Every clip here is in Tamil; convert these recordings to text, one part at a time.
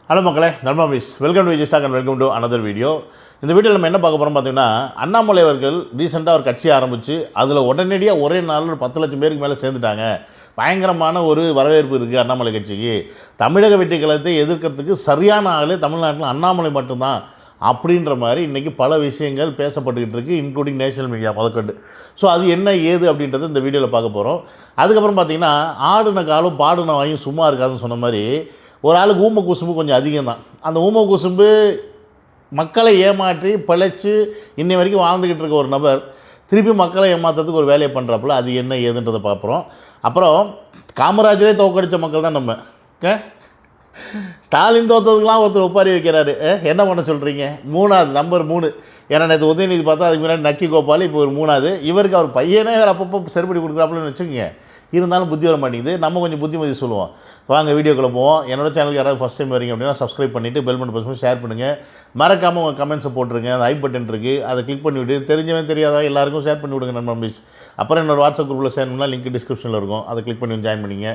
ஹலோ மக்களே, Narma miss welcome to Vijay stock and welcome to another video. இந்த வீடியோவில் நம்ம என்ன பார்க்க போகிறோம் பார்த்தீங்கன்னா, அண்ணாமலை அவர்கள் ரீசெண்டாக ஒரு கட்சி ஆரம்பித்து அதில் உடனடியாக ஒரே நாள் ஒரு 10 லட்சம் பேருக்கு மேலே சேர்ந்துட்டாங்க. பயங்கரமான ஒரு வரவேற்பு இருக்குது அண்ணாமலை கட்சிக்கு. தமிழக வெற்றி கழகத்தை எதிர்க்கிறதுக்கு சரியான ஆள் தமிழ்நாட்டில் அண்ணாமலை மட்டும்தான் அப்படின்ற மாதிரி இன்றைக்கி பல விஷயங்கள் பேசப்பட்டுக்கிட்டு இருக்குது, இன்க்ளூடிங் நேஷனல் மீடியா முதற்கொண்டு. ஸோ அது என்ன ஏது அப்படின்றத இந்த வீடியோவில் பார்க்க போகிறோம். அதுக்கப்புறம் பார்த்திங்கன்னா, ஆடுன காலும் பாடுன வாயும் சும்மா இருக்காதுன்னு சொன்ன மாதிரி ஒரு ஆளுக்கு ஊம குசும்பு கொஞ்சம் அதிகம் தான். அந்த ஊம குசும்பு மக்களை ஏமாற்றி பிழைச்சி இன்னை வரைக்கும் வாழ்ந்துக்கிட்டு இருக்க ஒரு நபர் திருப்பி மக்களை ஏமாற்றுறதுக்கு ஒரு வேலையை பண்ணுறாப்புல, அது என்ன ஏதுன்றதை பார்க்குறோம். அப்புறம் காமராஜரே தோக்கடித்த மக்கள் தான் நம்ம. ஸ்டாலின் தோற்றதுக்கெலாம் ஒருத்தர் ஒப்பாரி வைக்கிறாரு. என்ன பண்ண சொல்கிறீங்க? நம்பர் 3. ஏன்னா நேற்று உதயநிதி பார்த்தா அதுக்கு முன்னாடி நக்கி கோபால், இப்போ ஒரு 3வது. இவருக்கு அவர் பையனே அப்பப்போ செருப்படி கொடுக்குறாப்புலன்னு வச்சுக்கோங்க. இருந்தாலும் புத்தி வர மாட்டேங்குது. நம்ம கொஞ்சம் புத்திமதி சொல்லுவோம். வாங்க வீடியோக்குள்ளே போவோம். என்னோட சேனலுக்கு யாராவது ஃபஸ்ட் டைம் வரீங்க அப்படின்னா சப்ஸ்கிரைப் பண்ணிவிட்டு பெல் பட்டன் ப்ரெஸ் பண்ணி ஷேர் பண்ணுங்கள். மறக்காமல் உங்கள் கமெண்ட்ஸை போட்டுருங்க. அந்த ஐ பட்டன் இருக்குது, அதை கிளிக் பண்ணிவிட்டு தெரிஞ்சவன் தெரியாதவன் எல்லாருக்கும் ஷேர் பண்ணி விடுங்க நம்ம மிஸ். அப்புறம் என்னோட வாட்ஸ்அப் குரூப்பில் சேரணும்னா லிங்க் டிஸ்கிரிப்ஷனில் இருக்கும், அதை கிளிக் பண்ணி ஜாயின் பண்ணிங்க.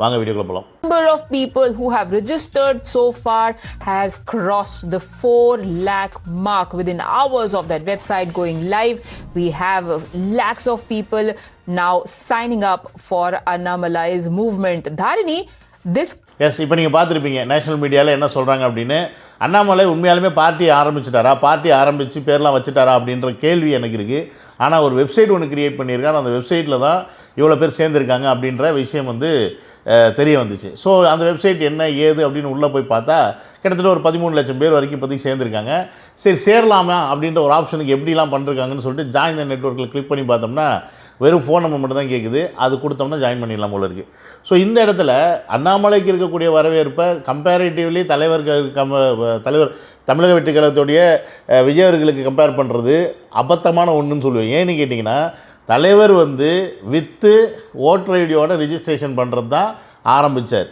வாங்க வீடியோக்குள்ளே போகலாம். Number of people who have registered so far has crossed the 4 lakh mark within hours of that website going live. We have lakhs of people now signing up for Annamalai's movement. Dharini, this இப்போ நீங்கள் பார்த்துருப்பீங்க நேஷனல் மீடியாவில் என்ன சொல்கிறாங்க அப்படின்னு. அண்ணாமலை உண்மையாலுமே பார்ட்டியை ஆரம்பிச்சிட்டாரா, பார்ட்டி ஆரம்பித்து பேர்லாம் வச்சுட்டாரா அப்படின்ற கேள்வி எனக்கு இருக்குது. ஆனால் ஒரு வெப்சைட் ஒன்று க்ரியேட் பண்ணியிருக்காங்க. அந்த வெப்சைட்டில் தான் இவ்வளோ பேர் சேர்ந்துருக்காங்க அப்படின்ற விஷயம் தெரிய வந்துச்சு. ஸோ அந்த வெப்சைட் என்ன ஏது அப்படின்னு உள்ளே போய் பார்த்தா கிட்டத்தட்ட ஒரு 13 லட்சம் பேர் வரைக்கும் இப்போதைக்கு சேர்ந்துருக்காங்க. சரி, சேரலாமா அப்படின்ற ஒரு ஆப்ஷனுக்கு எப்படிலாம் பண்ணிருக்காங்கன்னு சொல்லிட்டு ஜாயின் த நெட்வொர்க்கில் கிளிக் பண்ணி பார்த்தோம்னா வெறும் ஃபோன் நம்பர் மட்டும் தான் கேட்குது. அது கொடுத்தோம்னா ஜாயின் பண்ணிடலாம் போல இருக்குது. ஸோ இந்த இடத்துல அண்ணாமலைக்கு இருக்கக்கூடிய வரவேற்பை கம்பேரிட்டிவ்லி தலைவர் தமிழக வெற்றி கழகத்துடைய விஜயவர்களுக்கு கம்பேர் பண்ணுறது அபத்தமான ஒன்றுன்னு சொல்லுவேன். ஏன்னு கேட்டிங்கன்னா, தலைவர் வித்து ஓட்டர் ஐடியோட ரிஜிஸ்ட்ரேஷன் பண்ணுறது தான் ஆரம்பித்தார்.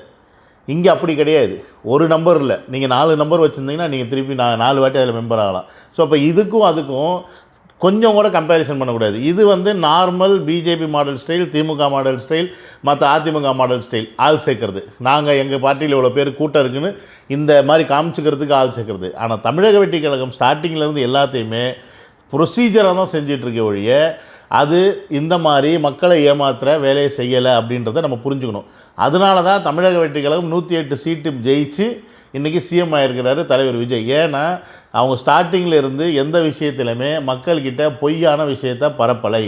இங்கே அப்படி கிடையாது. ஒரு நம்பர் இல்லை, நீங்கள் 4 நம்பர் வச்சுருந்தீங்கன்னா நீங்கள் திருப்பி 4 வாட்டி அதில் மெம்பர் ஆகலாம். ஸோ அப்போ இதுக்கும் அதுக்கும் கொஞ்சம் கூட கம்பேரிசன் பண்ணக்கூடாது. இது நார்மல் பிஜேபி மாடல் ஸ்டைல், திமுக மாடல் ஸ்டைல், மற்ற அதிமுக மாடல் ஸ்டைல். ஆள் சேர்க்கறது, நாங்கள் எங்கள் பார்ட்டியில் இவ்வளோ பேர் கூட்டம் இருக்குன்னு இந்த மாதிரி காமிச்சிக்கிறதுக்கு ஆள் சேர்க்கறது. ஆனால் தமிழக வெற்றி கழகம் ஸ்டார்டிங்கிலேருந்து எல்லாத்தையுமே ப்ரொசீஜராக தான் செஞ்சிட்ருக்க ஒழிய அது இந்த மாதிரி மக்களை ஏமாத்துகிற வேலையை செய்யலை அப்படின்றத நம்ம புரிஞ்சுக்கணும். அதனால தான் தமிழக வெற்றி கழகம் 108 சீட்டு ஜெயிச்சு இன்றைக்கி சிஎம் ஆகிருக்கிறாரு தலைவர் விஜய். ஏன்னா அவங்க ஸ்டார்டிங்கில் இருந்து எந்த விஷயத்திலுமே மக்கள்கிட்ட பொய்யான விஷயத்தை பரப்பலை.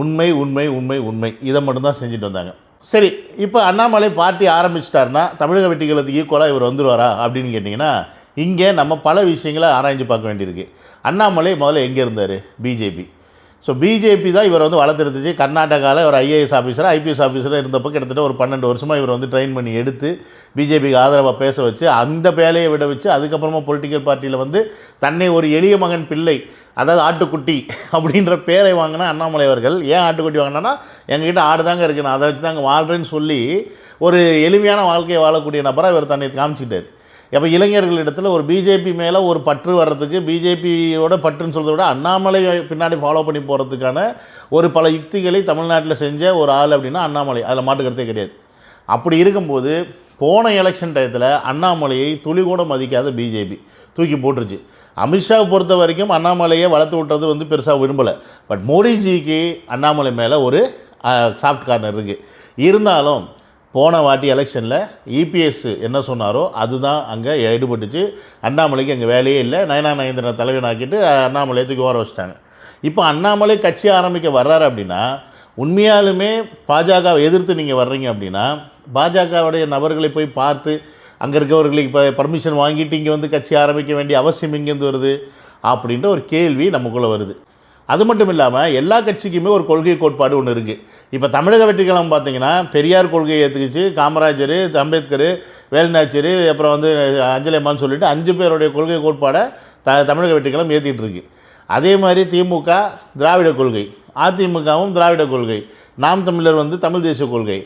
உண்மை உண்மை உண்மை உண்மை இதை மட்டும்தான் செஞ்சுட்டு வந்தாங்க. சரி, இப்போ அண்ணாமலை பார்ட்டி ஆரம்பிச்சிட்டாருன்னா தமிழக வெற்றி கழகத்துக்கு ஈக்குவலாக இவர் வந்துடுவாரா அப்படின்னு கேட்டிங்கன்னா, இங்கே நம்ம பல விஷயங்களை ஆராய்ஞ்சு பார்க்க வேண்டியிருக்கு. அண்ணாமலை முதல்ல எங்கே இருந்தார்? பிஜேபி. ஸோ பிஜேபி தான் இவர் வளர்த்துருந்துச்சு. கர்நாடகாவில் ஒரு ஐஏஎஸ் ஆஃபீஸர், ஐபிஎஸ் ஆஃபீஸராக இருந்தப்போ கிட்டத்தட்ட ஒரு 12 வருஷமாக இவர் ட்ரெயின் பண்ணி எடுத்து பிஜேபிக்கு ஆதரவாக பேச வச்சு அந்த வேலையை விட வச்சு அதுக்கப்புறமா பொலிட்டிக்கல் பார்ட்டியில் தன்னை ஒரு எளிய மகன் பிள்ளை, அதாவது ஆட்டுக்குட்டி அப்படின்ற பேரை வாங்கினா அண்ணாமலை அவர்கள். ஏன் ஆட்டுக்குட்டி வாங்கினா, எங்ககிட்ட ஆடு தாங்க இருக்குது, நான் அதை வச்சு தாங்க வாழ்கிறேன்னு சொல்லி ஒரு எளிமையான வாழ்க்கையை வாழக்கூடிய நபராக இவர் தன்னை காமிச்சிட்டார். அப்போ இளைஞர்களிடத்தில் ஒரு பிஜேபி மேலே ஒரு பற்று வர்றதுக்கு, பிஜேபியோட பற்றுன்னு சொல்கிறத விட அண்ணாமலை பின்னாடி ஃபாலோ பண்ணி போகிறதுக்கான ஒரு பல யுக்திகளை தமிழ்நாட்டில் செஞ்ச ஒரு ஆள் அப்படின்னா அண்ணாமலை, அதில் மாட்டுக்கிறதே கிடையாது. அப்படி இருக்கும்போது போன எலெக்ஷன் டயத்தில் அண்ணாமலையை துளி கூட மதிக்காத பிஜேபி தூக்கி போட்டுருச்சு. அமித்ஷாவை பொறுத்த வரைக்கும் அண்ணாமலையை வளர்த்து விட்டது பெருசாக விரும்பலை. பட் மோடிஜிக்கு அண்ணாமலை மேலே ஒரு சாஃப்ட் கார்னர் இருக்குது. இருந்தாலும் போன வாட்டி எலெக்ஷனில் இபிஎஸ் என்ன சொன்னாரோ அதுதான் அங்கே ஈடுபட்டுச்சு. அண்ணாமலைக்கு அங்கே வேலையே இல்லை. நயனா நயந்திரன் தலைவனாக்கிட்டு அண்ணாமலையை தூக்கி ஓர வச்சிட்டாங்க. இப்போ அண்ணாமலை கட்சி ஆரம்பிக்க வர்றாரு அப்படின்னா, உண்மையாலுமே பாஜகவை எதிர்த்து நீங்கள் வர்றீங்க அப்படின்னா, பாஜகவுடைய நபர்களை போய் பார்த்து அங்கே இருக்கவர்களுக்கு இப்போ பர்மிஷன் வாங்கிட்டு இங்கே கட்சி ஆரம்பிக்க வேண்டிய அவசியம் இங்கேருந்து வருது அப்படின்ற ஒரு கேள்வி நமக்குள்ளே வருது. அது மட்டும் இல்லாமல் எல்லா கட்சிக்குமே ஒரு கொள்கை கோட்பாடு ஒன்று இருக்குது. இப்போ தமிழக வெற்றி கழகம் பார்த்திங்கன்னா பெரியார் கொள்கையை ஏற்றுக்குச்சு. காமராஜர், அம்பேத்கர், வேலுநாச்சியார், அப்புறம் அஞ்சலி அம்மான்னு சொல்லிட்டு 5 பேருடைய கொள்கை கோட்பாடை தமிழக வெற்றி கழகம் ஏற்றிட்டு இருக்கு. அதே மாதிரி திமுக திராவிட கொள்கை, அதிமுகவும் திராவிட கொள்கை, நாம் தமிழர் தமிழ் தேசிய கொள்கை,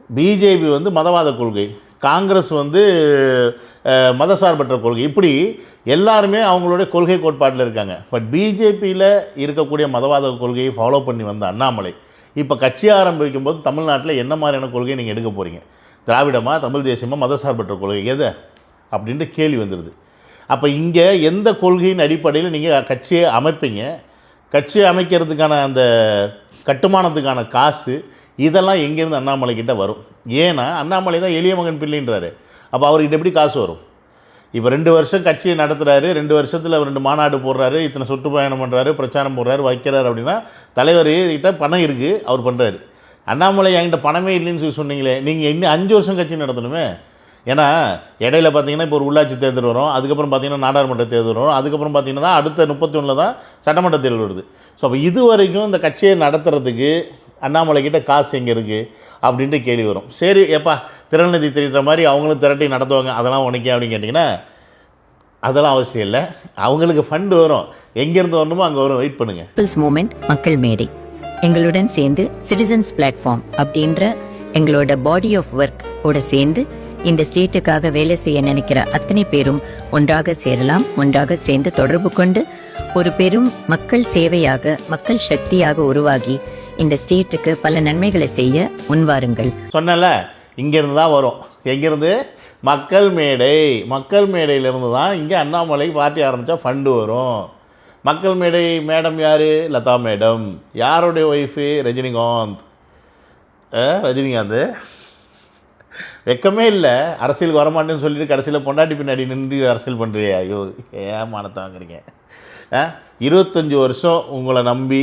பிஜேபி மதவாத கொள்கை, காங்கிரஸ் மதசார்பற்ற கொள்கை. இப்படி எல்லாருமே அவங்களுடைய கொள்கை கோட்பாட்டில் இருக்காங்க. பட் பிஜேபியில் இருக்கக்கூடிய மதவாத கொள்கையை ஃபாலோ பண்ணி வந்த அண்ணாமலை இப்போ கட்சி ஆரம்பிக்கும் போது தமிழ்நாட்டில் என்ன மாதிரியான கொள்கையை நீங்கள் எடுக்க போகிறீங்க? திராவிடமா, தமிழ் தேசியமா, மதசார்பற்ற கொள்கை எதை? அப்படின்ற கேள்வி வந்துடுது. அப்போ இங்கே எந்த கொள்கையின் அடிப்படையில் நீங்கள் கட்சியை அமைப்பீங்க, கட்சியை அமைக்கிறதுக்கான அந்த கட்டுமானத்துக்கான காசு இதெல்லாம் எங்கேருந்து அண்ணாமலை கிட்ட வரும்? ஏன்னா அண்ணாமலை தான் எளிய மகன் பிள்ளைன்றாரு. அப்போ அவர்கிட்ட எப்படி காசு வரும்? இப்போ 2 வருஷம் கட்சியை நடத்துகிறாரு, 2 வருஷத்தில் 2 மாநாடு போடுறாரு, இத்தனை சுற்றுப்பயணம் பண்ணுறாரு, பிரச்சாரம் போடுறாரு, வைக்கிறாரு. அப்படின்னா தலைவர் கிட்ட பணம் இருக்குது, அவர் பண்ணுறாரு. அண்ணாமலை என்கிட்ட பணமே இல்லைன்னு சொல்லி சொன்னீங்களே, நீங்கள் இன்னும் 5 வருஷம் கட்சி நடத்தணுமே. ஏன்னா இடையில பார்த்தீங்கன்னா இப்போ ஒரு உள்ளாட்சி தேர்தல் வரும், அதுக்கப்புறம் பார்த்தீங்கன்னா நாடாளுமன்ற தேர்தல் வரும், அதுக்கப்புறம் பார்த்தீங்கன்னா அடுத்த 31 தான் சட்டமன்ற தேர்தல் வருது. ஸோ அப்போ இது வரைக்கும் இந்த கட்சியை நடத்துறதுக்கு அண்ணாமலை கிட்ட காசு எங்கே இருக்குது அப்படின்ட்டு கேள்வி வரும். சரி எப்பா திறநிதி தெரிகிற மாதிரி அவங்களும் திரட்டி நடத்துவாங்க, அதெல்லாம் உனக்கே அப்படின்னு கேட்டிங்கன்னா அதெல்லாம் அவசியம் இல்லை. அவங்களுக்கு ஃபண்டு வரும், எங்கேருந்து வரணுமோ அங்கே வரும், வெயிட் பண்ணுங்கள். பீப்புள்ஸ் மூமெண்ட் மக்கள் மேடை எங்களுடன் சேர்ந்து சிட்டிசன்ஸ் பிளாட்ஃபார்ம் அப்படின்ற எங்களோட பாடி ஆஃப் ஒர்க் ஓட சேர்ந்து இந்த ஸ்டேட்டுக்காக வேலை செய்ய நினைக்கிற அத்தனை பேரும் ஒன்றாக சேரலாம். ஒன்றாக சேர்ந்து தொடர்பு கொண்டு ஒரு பெரும் மக்கள் சேவையாக, மக்கள் சக்தியாக உருவாகி இந்த ஸ்டேட்டுக்கு பல நன்மைகளை செய்ய முன்வாருங்கள். சொன்னல இங்கேருந்து தான் வரும். எங்கேருந்து? மக்கள் மேடை. மக்கள் மேடையிலேருந்து தான் இங்கே அண்ணாமலை பார்ட்டி ஆரம்பித்தா ஃபண்டு வரும். மக்கள் மேடை மேடம் யார்? லதா மேடம். யாருடைய ஒய்ஃபு? ரஜினிகாந்த். ரஜினிகாந்த் வெக்கமே இல்லை, அரசியலுக்கு வரமாட்டேன்னு சொல்லிட்டு கடைசியில் பொண்டாட்டி பின்னாடி நின்று அரசியல் பண்ணுறியா? ஐயோ ஏமானத்தை வாங்குறீங்க. 25 வருஷம் உங்களை நம்பி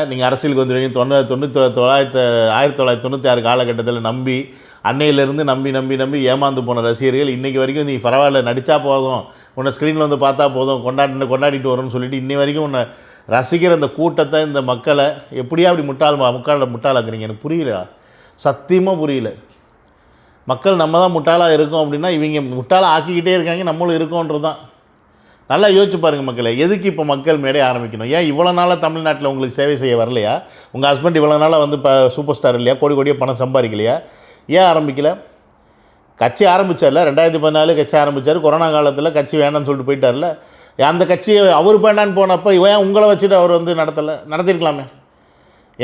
நீங்கள் அரசியலுக்கு வந்துடுவீங்க. 1996 காலகட்டத்தில் நம்பி அன்னையிலேருந்து நம்பி ஏமாந்து போன ரசிகர்கள் இன்றைக்கி வரைக்கும் நீ பரவாயில்ல நடித்தா போதும், உன்னை ஸ்க்ரீனில் வந்து பார்த்தா போதும், கொண்டாடிட்டு வரும்னு சொல்லிட்டு இன்னை வரைக்கும் உன்னை ரசிக்கிற அந்த கூட்டத்தை, இந்த மக்களை எப்படியா அப்படி முட்டாளாக்குறீங்க? எனக்கு புரியல, சத்தியமாக புரியல. மக்கள் நம்ம தான் முட்டாளாக இருக்கோம் அப்படின்னா இவங்க முட்டாளாக ஆக்கிக்கிட்டே இருக்காங்க, நம்மளும் இருக்கோன்றது தான். நல்லா யோசிச்சு பாருங்கள் மக்களை. எதுக்கு இப்போ மக்கள் மேடை ஆரம்பிக்கணும்? ஏன் இவ்வளோ நாளாக தமிழ்நாட்டில் உங்களுக்கு சேவை செய்ய வரலையா? உங்கள் ஹஸ்பண்ட் இவ்வளோ நாளாக வந்து இப்போ சூப்பர் ஸ்டார் இல்லையா? கோடி கோடியாக பணம் சம்பாதிக்கலையா? ஏன் ஆரம்பிக்கலை? கட்சி ஆரம்பித்தார்ல, 2014 கட்சி ஆரம்பித்தார். கொரோனா காலத்தில் கட்சி வேண்டாம்னு சொல்லிட்டு போயிட்டார்ல. அந்த கட்சியை அவர் வேண்டான்னு போனப்போ ஏன் உங்களை வச்சுட்டு அவர் வந்து நடத்திருக்கலாமே.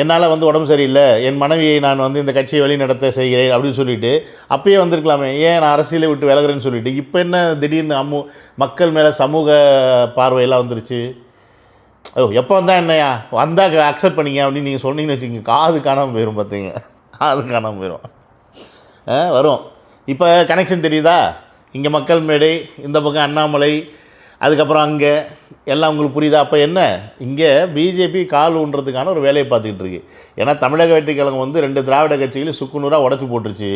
என்னால் வந்து உடம்பு சரியில்லை, என் மனைவியை நான் வந்து இந்த கட்சியை வழி நடத்த செய்கிறேன் அப்படின்னு சொல்லிட்டு அப்பயே வந்திருக்கலாமே. ஏன் நான் அரசியலை விட்டு விலகுறேன்னு சொல்லிட்டு இப்போ என்ன திடீர்னு மக்கள் மேலே சமூக பார்வையெல்லாம் வந்துருச்சு? எப்போ வந்தால் என்னையா வந்தால் அக்செப்ட் பண்ணிங்க அப்படின்னு நீங்கள் சொன்னீங்கன்னு வச்சுக்கோங்க, காது காணாமல் போயிடும். பார்த்தீங்க, காது காணாமல் போயிடும். வரும். இப்போ கனெக்ஷன் தெரியுதா? இங்கே மக்கள் மேடை, இந்த பக்கம் அண்ணாமலை, அதுக்கப்புறம் அங்கே எல்லாம் உங்களுக்கு புரியுதா? அப்போ என்ன, இங்கே பிஜேபி கால் ஊன்றதுக்கான ஒரு வேலையை பார்த்துக்கிட்டு இருக்கு. ஏன்னா தமிழக வெற்றிக் கழகம் வந்து 2 திராவிட கட்சிகளையும் சுக்குநூறாக உடச்சி போட்டுருச்சு.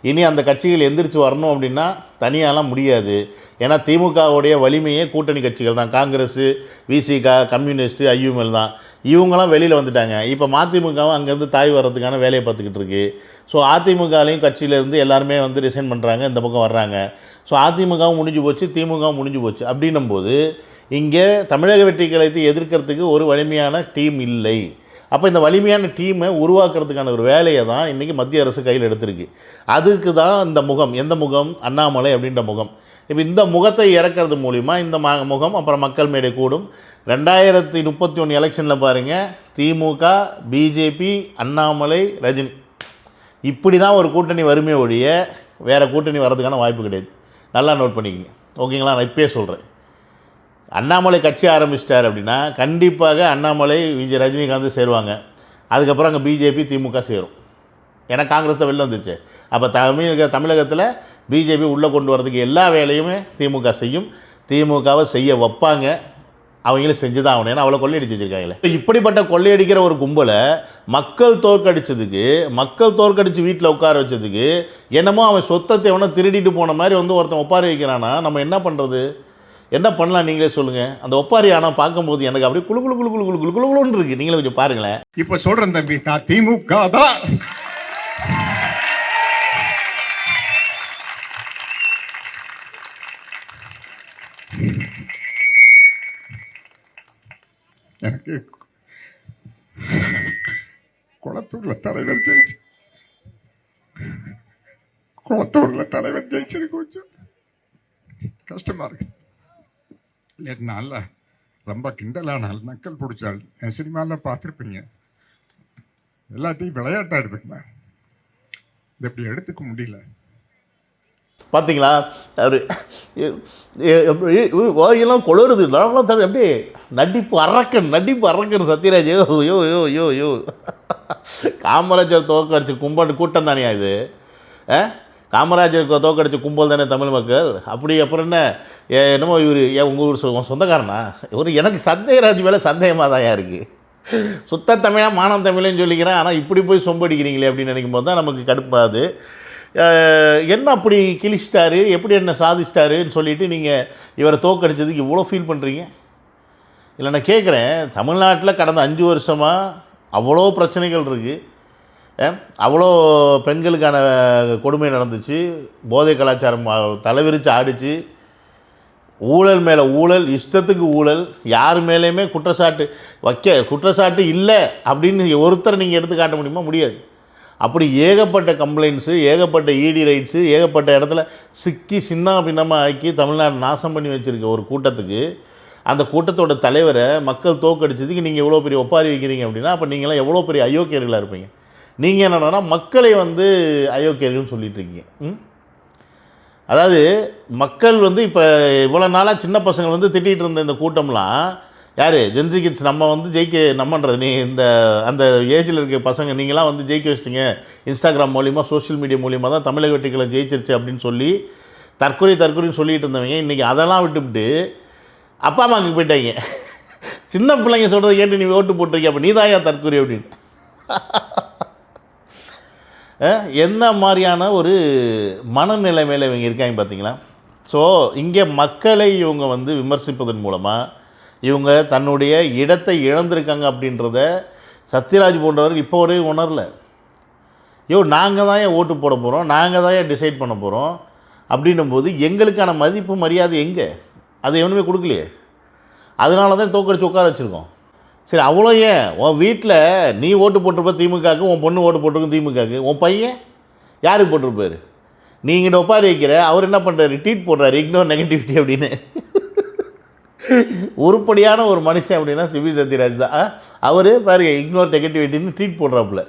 இனி அந்த கட்சிகள் எந்திரிச்சு வரணும் அப்படின்னா தனியாலாம் முடியாது. ஏன்னா திமுகவுடைய வலிமையே கூட்டணி கட்சிகள் தான். காங்கிரஸ், விசிக, கம்யூனிஸ்ட்டு, ஐயுஎம்எல் தான். இவங்களாம் வெளியில் வந்துட்டாங்க. இப்போ மதிமுகவும் அங்கேருந்து தாய் வர்றதுக்கான வேலையை பார்த்துக்கிட்டு இருக்கு. ஸோ அதிமுகலையும் கட்சியிலேருந்து எல்லாருமே வந்து ரிசைன் பண்ணுறாங்க, இந்த பக்கம் வர்றாங்க. ஸோ அதிமுகவும் முடிஞ்சு போச்சு, திமுகவும் முடிஞ்சு போச்சு. அப்படின்னும்போது இங்கே தமிழக வெற்றிக் கழகத்தை எதிர்க்கிறதுக்கு ஒரு வலிமையான டீம் இல்லை. அப்போ இந்த வலிமையான டீமை உருவாக்குறதுக்கான ஒரு வேலையை தான் இன்றைக்கி மத்திய அரசு கையில் எடுத்திருக்கு. அதுக்கு தான் இந்த முகம். எந்த முகம்? அண்ணாமலை அப்படின்ற முகம். இப்போ இந்த முகத்தை இறக்கிறது மூலிமா இந்த முகம் அப்புறம் மக்கள் மேடை கூடும். 2031 எலெக்ஷனில் பாருங்கள், திமுக, பிஜேபி, அண்ணாமலை, ரஜினி, இப்படி தான் ஒரு கூட்டணி வருமே ஒழிய வேறு கூட்டணி வர்றதுக்கான வாய்ப்பு கிடையாது. நல்லா நோட் பண்ணிக்கங்க, ஓகேங்களா? நான் இப்போயே சொல்கிறேன். அண்ணாமலை கட்சி ஆரம்பிச்சிட்டார் அப்படின்னா கண்டிப்பாக அண்ணாமலை, ரஜினிகாந்த் சேருவாங்க. அதுக்கப்புறம் அங்கே பிஜேபி, திமுக சேரும். ஏன்னா காங்கிரஸ் வெளில வந்துருச்சு. அப்போ தமிழகத்தில் பிஜேபி உள்ளே கொண்டு வரதுக்கு எல்லா வேலையுமே திமுக செய்யும். திமுகவை செய்ய வைப்பாங்க, அவங்களும் செஞ்சு தான் ஆகணும். ஏன்னா அவ்வளோ கொள்ளையடிச்சு வச்சுருக்காங்களே. இப்படிப்பட்ட கொள்ளையடிக்கிற ஒரு கும்பலை மக்கள் தோற்கடிச்சு வீட்டில் உட்கார வச்சதுக்கு என்னமோ அவன் சொத்தத்தை எவனோ திருடிட்டு போன மாதிரி வந்து ஒருத்தன் ஒப்பாரி வைக்கிறானா, நம்ம என்ன பண்ணுறது? என்ன பண்ணலாம் நீங்களே சொல்லுங்கள். அந்த ஒப்பாரி ஆனால் பார்க்கும்போது எனக்கு அப்படியே குழு குழு குழு குழு குழு குழு குழுன்னு இருக்குது. நீங்களே கொஞ்சம் பாருங்களேன். இப்போ சொல்கிறேன் தம்பி, நான் திமுக தான். எனக்கு குளத்தூர்ல தலைவர் ஜெயிச்சது கொஞ்சம் கஷ்டமா இருக்கு. நாள் ரொம்ப கிண்டலானால் நக்கல் பிடிச்சாள். என் சினிமாவில் பார்த்துருப்பீங்க. எல்லாத்தையும் விளையாட்டா எடுத்துக்கினேன். இதை இப்படி எடுத்துக்க முடியல. பார்த்தீங்களா அவர் வாயெல்லாம் கொளருது, நாங்களாம் தர அப்படியே நடிப்பு அரக்கன் சத்யராஜ். யோ யோ யோ யோ யோ காமராஜர் தோக்கடிச்ச கூட்டம் தானே இது? காமராஜருக்கு தோக்கடிச்ச கும்பல் தானே தமிழ் மக்கள். அப்படி அப்புறம் என்ன என்னமோ இவர் உங்கள் ஊர் சொந்தக்காரனா இவர்? எனக்கு சத்யராஜ் மேலே சந்தேகமாக தான் இருக்குது. சுத்த தமிழாக மானம் தமிழ்னு சொல்லிக்கிறேன், ஆனால் இப்படி போய் சொம்படிக்கிறீங்களே அப்படின்னு நினைக்கும் போது தான் நமக்கு கடுப்பாது. என்ன அப்படி கிழிச்சிட்டாரு, எப்படி என்ன சாதிச்சிட்டாருன்னு சொல்லிவிட்டு நீங்கள் இவரை தோக்கடிச்சதுக்கு இவ்வளோ ஃபீல் பண்ணுறீங்க? இல்லை நான் கேட்குறேன், தமிழ்நாட்டில் கடந்த 5 வருஷமாக அவ்வளோ பிரச்சனைகள் இருக்குது, அவ்வளோ பெண்களுக்கான கொடுமை நடந்துச்சு, போதை கலாச்சாரம் தலைவிரித்து ஆடிச்சு, ஊழல் மேலே ஊழல், இஷ்டத்துக்கு ஊழல், யார் மேலேயுமே குற்றச்சாட்டு இல்லை அப்படின்னு ஒருத்தர் நீங்கள் எடுத்து காட்ட முடியுமா? முடியாது. அப்படி ஏகப்பட்ட கம்ப்ளைண்ட்ஸு, ஏகப்பட்ட இடி ரைட்ஸு, ஏகப்பட்ட இடத்துல சிக்கி சின்ன பின்னமாக ஆக்கி தமிழ்நாடு நாசம் பண்ணி வச்சுருக்க ஒரு கூட்டத்துக்கு, அந்த கூட்டத்தோட தலைவரை மக்கள் தோக்கடிச்சதுக்கு நீங்கள் எவ்வளோ பெரிய ஒப்பாரி வைக்கிறீங்க அப்படின்னா, அப்போ நீங்களாம் எவ்வளோ பெரிய அயோக்கியர்களாக இருப்பீங்க. நீங்கள் என்னன்னா மக்களை அயோக்கியர்கள்னு சொல்லிட்டு இருக்கீங்க. அதாவது மக்கள் இப்போ இவ்வளோ நாளாக சின்ன பசங்க திட்டிகிட்டு இருந்த இந்த கூட்டம்லாம் யார்? Gen Z kids. நம்ம நம்மன்றது நீ அந்த ஏஜில் இருக்க பசங்க நீங்களாம் ஜெயிக்க வச்சிட்டிங்க, இன்ஸ்டாகிராம் மூலிமா சோஷியல் மீடியா மூலிமா தான் தமிழக வெற்றிகளை ஜெயிச்சிருச்சு அப்படின்னு சொல்லி தற்கொலைன்னு சொல்லிட்டு இருந்தவங்க இன்றைக்கி அதெல்லாம் விட்டுவிட்டு அப்பா அம்மாவுக்கு போயிட்டாங்க. சின்ன பிள்ளைங்க சொல்கிறத கேட்டு நீ ஓட்டு போட்டிருக்க, அப்போ நீ தாயா தற்கொலை அப்படின்னு. என்ன மாதிரியான ஒரு மனநிலை மேலே இவங்க இருக்காங்க பார்த்தீங்களா? ஸோ இங்கே மக்களை இவங்க விமர்சிப்பதன் மூலமாக இவங்க தன்னுடைய இடத்தை இழந்திருக்காங்க அப்படின்றத சத்யராஜ் போன்றவர்கள் இப்போ வரையும் உணரல. நாங்கள் தான் ஓட்டு போட போகிறோம், நாங்கள் தான் டிசைட் பண்ண போகிறோம் அப்படின்னும் போது எங்களுக்கான மதிப்பு மரியாதை எங்கே? அதை எவனுமே கொடுக்கலையே. அதனால தான் தோக்கடிச்சு உட்கார வச்சுருக்கோம். சரி, அவ்வளோ ஏன் உன் வீட்டில் நீ ஓட்டு போட்டிருப்ப திமுகவுக்கு, உன் பொண்ணு ஓட்டு போட்டிருக்கும் திமுகவுக்கு, உன் பையன் யாருக்கு போட்டிருப்பார்? நீங்கள் ஒப்பாரி வைக்கிற அவர் என்ன பண்ணுறாரு? ட்வீட் போடுறாரு, இக்னோர் நெகட்டிவிட்டி அப்படின்னு. உருப்படியான ஒரு மனுஷன் அப்படின்னா சிவி சத்யராஜ் தான். அவர் பாருங்க இக்னோர் நெகட்டிவிட்டின்னு ட்வீட் போடுறாப்புல.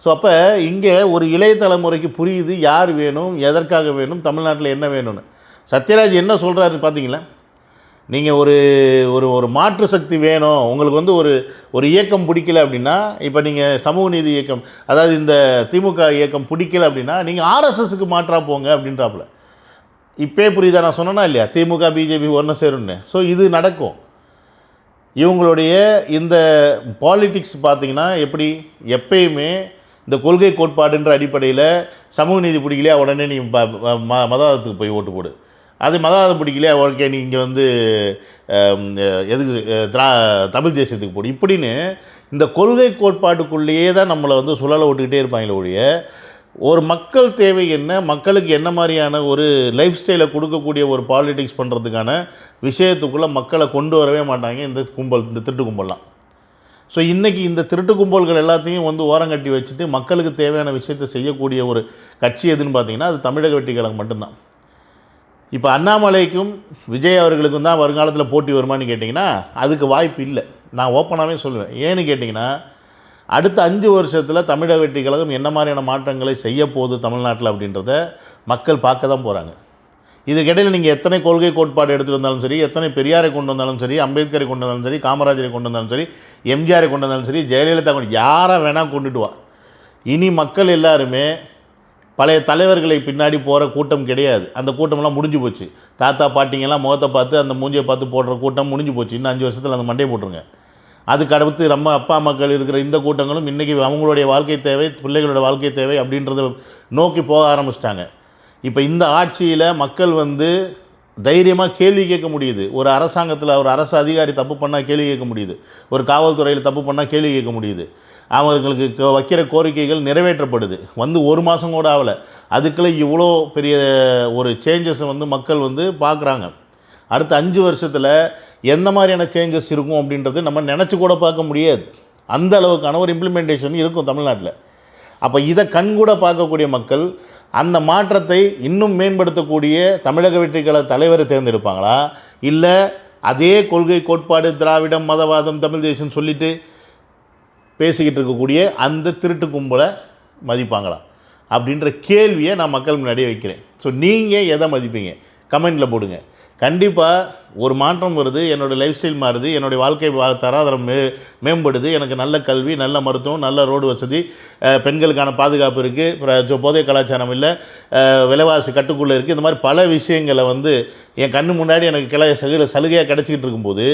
ஸோ அப்போ இங்கே ஒரு இளைய தலைமுறைக்கு புரியுது யார் வேணும், எதற்காக வேணும், தமிழ்நாட்டில் என்ன வேணும்னு. சத்யராஜ் என்ன சொல்கிறாரு பார்த்தீங்களா? நீங்கள் ஒரு ஒரு ஒரு மாற்று சக்தி வேணும், உங்களுக்கு ஒரு இயக்கம் பிடிக்கல அப்படின்னா, இப்போ நீங்கள் சமூக நீதி இயக்கம், அதாவது இந்த திமுக இயக்கம் பிடிக்கல அப்படின்னா நீங்கள் ஆர்எஸ்எஸ்க்கு மாற்றா போங்க அப்படின்றாப்புல. இப்போ புரியுதா நான் சொன்னேன்னா இல்லையா? திமுக பிஜேபி ஒன்று சேரும்னு. ஸோ இது நடக்கும். இவங்களுடைய இந்த பாலிட்டிக்ஸ் பார்த்திங்கன்னா எப்பயுமே இந்த கொள்கை கோட்பாடுன்ற அடிப்படையில் சமூக நீதி பிடிக்கலையா உடனே நீ மதவாதத்துக்கு போய் ஓட்டு போடு, அது மதவாதம் பிடிக்கலையா ஓகே நீ இங்கே எதுக்கு தமிழ் தேசியத்துக்கு போடு, இப்படின்னு இந்த கொள்கை கோட்பாட்டுக்குள்ளேயே தான் நம்மளை சுழலை ஓட்டுக்கிட்டே இருப்பாங்களே ஒழிய ஒரு மக்கள் தேவை என்ன, மக்களுக்கு என்ன மாதிரியான ஒரு லைஃப் ஸ்டைலை கொடுக்கக்கூடிய ஒரு பாலிடிக்ஸ் பண்ணுறதுக்கான விஷயத்துக்குள்ளே மக்களை கொண்டு வரவே மாட்டாங்க இந்த திருட்டு கும்பல்லாம். ஸோ இன்றைக்கி இந்த திருட்டு கும்பல்கள் எல்லாத்தையும் ஓரங்கட்டி வச்சுட்டு மக்களுக்கு தேவையான விஷயத்தை செய்யக்கூடிய ஒரு கட்சி எதுன்னு பார்த்தீங்கன்னா அது தமிழக வெற்றிக் கழகம் மட்டும்தான். இப்போ அண்ணாமலைக்கும் விஜய் அவர்களுக்கும் தான் வருங்காலத்தில் போட்டி வருமானு கேட்டிங்கன்னா அதுக்கு வாய்ப்பு இல்லை. நான் ஓப்பனாகவே சொல்லுவேன். ஏன்னு கேட்டிங்கன்னா அடுத்த 5 வருஷத்தில் தமிழக வெற்றிக் கழகம் என்ன மாதிரியான மாற்றங்களை செய்ய போகுது தமிழ்நாட்டில் அப்படின்றத மக்கள் பார்க்க தான் போகிறாங்க. இதுக்கிடையில் நீங்கள் எத்தனை கொள்கை கோட்பாடு எடுத்துகிட்டு வந்தாலும் சரி, எத்தனை பெரியாரை கொண்டு வந்தாலும் சரி, அம்பேத்கரை கொண்டு வந்தாலும் சரி, காமராஜரை கொண்டு வந்தாலும் சரி, எம்ஜிஆரை கொண்டு வந்தாலும் சரி, ஜெயலலிதா யாரை வேணால் கொண்டுட்டு வா, இனி மக்கள் எல்லாருமே பழைய தலைவர்களை பின்னாடி போகிற கூட்டம் கிடையாது. அந்த கூட்டமெல்லாம் முடிஞ்சு போச்சு. தாத்தா பாட்டிங்கெல்லாம் முகத்தை பார்த்து அந்த மூஞ்சியை பார்த்து போடுற கூட்டம் முடிஞ்சு போச்சு. இன்னும் 5 வருஷத்தில் அந்த மண்டையை போட்டுருங்க. அதுக்கு அடுத்து நம்ம அப்பா மக்கள் இருக்கிற இந்த கூட்டங்களும் இன்றைக்கி அவங்களுடைய வாழ்க்கை தேவை, பிள்ளைகளோட வாழ்க்கை தேவை அப்படின்றத நோக்கி போக ஆரம்பிச்சிட்டாங்க. இப்போ இந்த ஆட்சியில் மக்கள் தைரியமாக கேள்வி கேட்க முடியுது. ஒரு அரசாங்கத்தில் ஒரு அரசு அதிகாரி தப்பு பண்ணால் கேள்வி கேட்க முடியுது, ஒரு காவல்துறையில் தப்பு பண்ணால் கேள்வி கேட்க முடியுது. அவர்களுக்கு வைக்கிற கோரிக்கைகள் நிறைவேற்றப்படுது. 1 மாதம் கூட ஆகலை, அதுக்குள்ளே இவ்வளோ பெரிய ஒரு சேஞ்சஸை மக்கள் பார்க்குறாங்க. அடுத்த 5 வருஷத்தில் எந்த மாதிரியான சேஞ்சஸ் இருக்கும் அப்படின்றது நம்ம நினச்சி கூட பார்க்க முடியாது. அந்த அளவுக்கான ஒரு இம்ப்ளிமெண்டேஷன் இருக்கும் தமிழ்நாட்டில். அப்போ இதை கண்கூட பார்க்கக்கூடிய மக்கள் அந்த மாற்றத்தை இன்னும் மேம்படுத்தக்கூடிய தமிழக வெற்றிக் கழக தலைவரை தேர்ந்தெடுப்பாங்களா, இல்லை அதே கொள்கை கோட்பாடு திராவிடம் மதவாதம் தமிழ் தேசம் சொல்லிட்டு பேசிக்கிட்டு இருக்கக்கூடிய அந்த திருட்டு கும்பலை மதிப்பாங்களா? அப்படின்ற கேள்வியை நான் மக்கள் முன்னாடியே வைக்கிறேன். ஸோ நீங்கள் எதை மதிப்பீங்க? கமெண்ட்டில் போடுங்க. கண்டிப்பாக ஒரு மாற்றம் வருது, என்னோடய லைஃப் ஸ்டைல் மாறுது, என்னுடைய வாழ்க்கை தராதரம் மேம்படுது, எனக்கு நல்ல கல்வி, நல்ல மருத்துவம், நல்ல ரோடு வசதி, பெண்களுக்கான பாதுகாப்பு இருக்குது, போதை கலாச்சாரம் இல்லை, விலைவாசி கட்டுக்குள்ளே இருக்குது. இந்த மாதிரி பல விஷயங்களை வந்து என் கண்ணு முன்னாடி எனக்கு சலுகையாக கிடச்சிக்கிட்டு இருக்கும்போது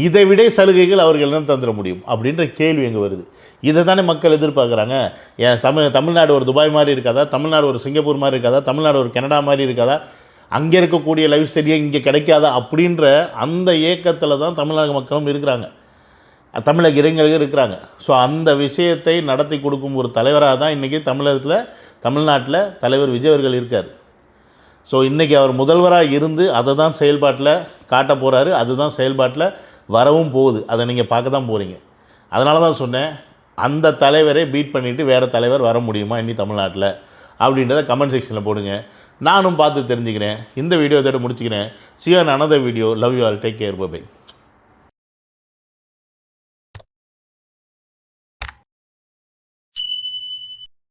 இதை விட சலுகைகள் அவர்கள் என்ன தந்துட முடியும் அப்படின்ற கேள்வி எங்கே வருது? இதை தானே மக்கள் எதிர்பார்க்குறாங்க. ஏன் தமிழ்நாடு ஒரு துபாய் மாதிரி இருக்காதா? தமிழ்நாடு ஒரு சிங்கப்பூர் மாதிரி இருக்காதா? தமிழ்நாடு ஒரு கனடா மாதிரி இருக்காதா? அங்கே இருக்கக்கூடிய லைஃப் ஸ்டைலே இங்கே கிடைக்காதா? அப்படின்ற அந்த ஏக்கத்தில் தான் தமிழக மக்களும் இருக்கிறாங்க, தமிழக இளைஞர்கள் இருக்கிறாங்க. ஸோ அந்த விஷயத்தை நடத்தி கொடுக்கும் ஒரு தலைவராக தான் இன்றைக்கி தமிழ்நாட்டில் தலைவர் விஜய் அவர்கள் இருக்கார். ஸோ இன்றைக்கி அவர் முதல்வராக இருந்து அதை தான் செயல்பாட்டில் காட்ட போகிறாரு. அதுதான் செயல்பாட்டில் வரவும் போகுது. அதை நீங்கள் பார்க்க தான் போகிறீங்க. அதனால தான் சொன்னேன், அந்த தலைவரை பீட் பண்ணிவிட்டு வேறு தலைவர் வர முடியுமா இனி தமிழ்நாட்டில் அப்படின்றத கமெண்ட் செக்ஷனில் போடுங்க. நானும் பார்த்து தெரிஞ்சுக்கிறேன். இந்த வீடியோ இதோட முடிச்சுக்கிறேன். See you on another video. Love you all. Take care. Bye bye.